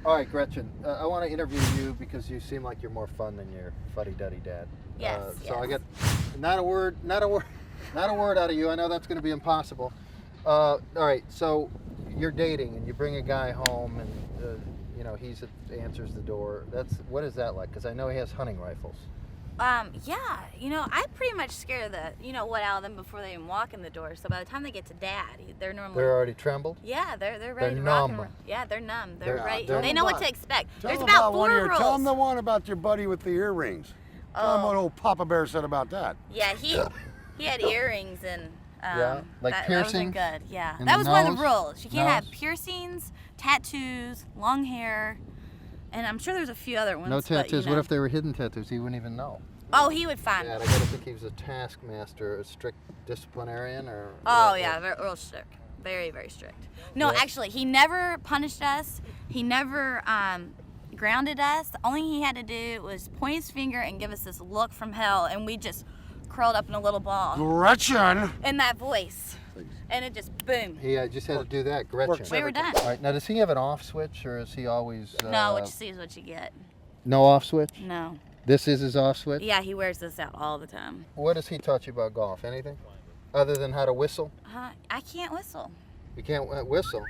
All right, Gretchen, I want to interview you because you seem like you're more fun than your fuddy-duddy dad. Yes. So I get not a word out of you. I know that's going to be impossible. All right, so you're dating and you bring a guy home and he answers the door. What is that like? Because I know he has hunting rifles. Yeah, I pretty much scare the what out of them before they even walk in the door. So by the time they get to Dad, they're already trembled. Yeah, they're ready to numb. rock and yeah, they're numb. They're ready. numb. They know what to expect. Tell There's them about one 4 of your- rules. Tell them the one about your buddy with the earrings. Tell them what old Papa Bear said about that. Yeah, he had earrings and like that piercings. wasn't good. Yeah, in that the was one of nose? the rules. You can't have Nose? piercings, tattoos, long hair, and I'm sure there's a few other ones. No but, tattoos. What if they were hidden tattoos? He wouldn't even know. Oh, he would find. Dad, I gotta think he was a taskmaster, a strict disciplinarian, or. Oh yeah, real strict. Very, very strict. No, Yeah. actually, he never punished us. He never grounded us. The only thing he had to do was point his finger and give us this look from hell, and we just curled up in a little ball. Gretchen! In that voice. And it just boom. He just had to do that, Gretchen. We were done. All right, now does he have an off switch, or is he always? No, what you see is what you get. No off switch. No. This is his off switch. Yeah, he wears this out all the time. What does he taught you about golf? Anything, other than how to whistle? I can't whistle. You can't whistle.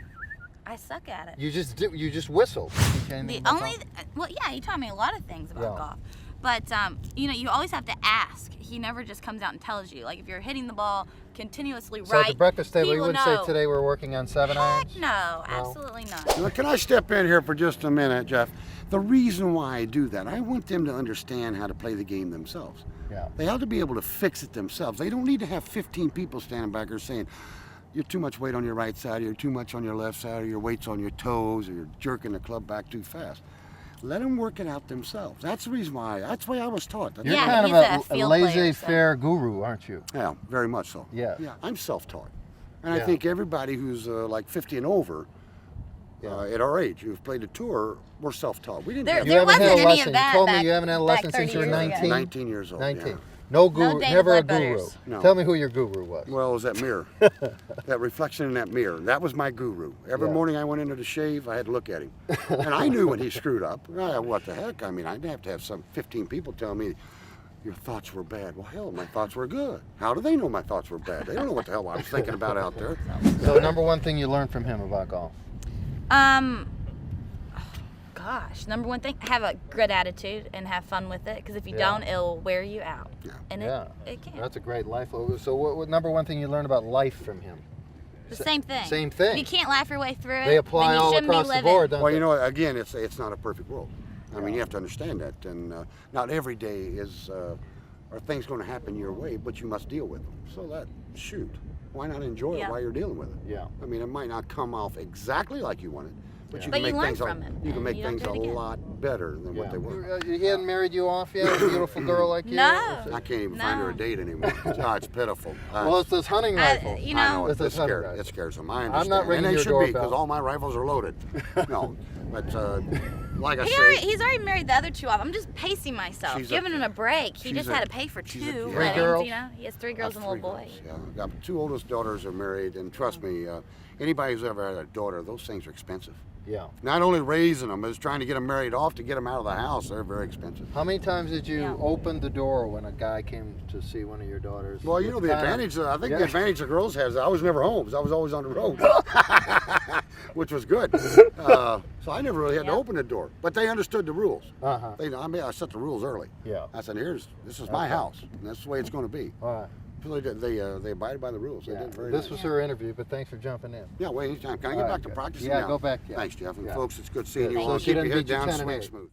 I suck at it. You just whistle. The only, well, yeah, he taught me a lot of things about golf. But, you always have to ask. He never just comes out and tells you. Like, if you're hitting the ball continuously So right, at the breakfast table, he you will wouldn't know. say today we're working on 7 irons? No, absolutely not. Now, can I step in here for just a minute, Jeff? The reason why I do that, I want them to understand how to play the game themselves. Yeah. They have to be able to fix it themselves. They don't need to have 15 people standing back there saying, you're too much weight on your right side, or you're too much on your left side, or your weight's on your toes, or you're jerking the club back too fast. Let them work it out themselves. That's the reason why. That's the way I was taught. You're Yeah, kind he's of a a field player, laissez-faire guru, aren't you? Yeah, very much so. Yeah. Yeah, I'm self-taught. And Yeah. I think everybody who's like 50 and over, at our age, who've played a tour, we're self-taught. We didn't There have You haven't wasn't had a any lesson. of that You told me back- you haven't had a back lesson since 30 you were years ago. 19. 19 years old. 19. Yeah. No guru, David never a Blood guru. Butters. No. Tell me who your guru was. Well, it was that mirror. That reflection in that mirror. That was my guru. Every Yeah. morning I went into the shave, I had to look at him. And I knew when he screwed up. What the heck? I mean, I'd have to have some 15 people tell me, your thoughts were bad. Well, hell, my thoughts were good. How do they know my thoughts were bad? They don't know what the hell I was thinking about out there. So number one thing you learned from him about golf? Gosh, number one thing, have a good attitude and have fun with it. Because if you don't, it'll wear you out. Yeah. And Yeah. it can. That's a great life. So what number one thing you learned about life from him? The same thing. Same thing. If you can't laugh your way through it, They apply then you all shouldn't across be the living. board, don't Well, they? you know, again, it's not a perfect world. I mean, you have to understand that. And not every day are things going to happen your way, but you must deal with them. So shoot, why not enjoy it while you're dealing with it? Yeah. I mean, it might not come off exactly like you wanted, but Yeah. you But can you make learn things from it, you can and make you don't things do a it again. lot better than what they were. He hadn't married you off yet? A beautiful girl like you? No. I can't even find her a date anymore. Oh, it's pitiful. Well, it's those hunting rifles. you I know know, it It's a scares, hundred. it scares them. I I'm understand. not ringing and they your should be, doorbell. because all my rifles are loaded. No, but like I he's say, already married the other two off. I'm just pacing myself, She's giving him a break. He she's just a- had to pay for she's a- 2 Three weddings, girls? He has 3 girls and a three little boy. girls, yeah. Got 2 oldest daughters are married, and trust me, anybody who's ever had a daughter, those things are expensive. Yeah. Not only raising them, is trying to get them married off to get them out of the house. They're very expensive. How many times did you Yeah. open the door when a guy came to see one of your daughters? Well, you know, the advantage, I think the Yeah. advantage the girls has, I was never home, 'cause I was always on the road, which was good. So I never really had to Yeah. open the door, but they understood the rules. Uh-huh. I set the rules early. Yeah. I said, this is my house, and that's the way it's going to be. All right. So they abided by the rules. They Yeah. did very This nice. was her interview, but thanks for jumping in. Yeah, wait, anytime. Can I All get right, back to good. practicing Yeah, now? go back, yeah. Thanks, Jeff. And Yeah. folks, it's good seeing Yeah. you So all. she Keep didn't your head beat you down, 10 and swing 8. smooth.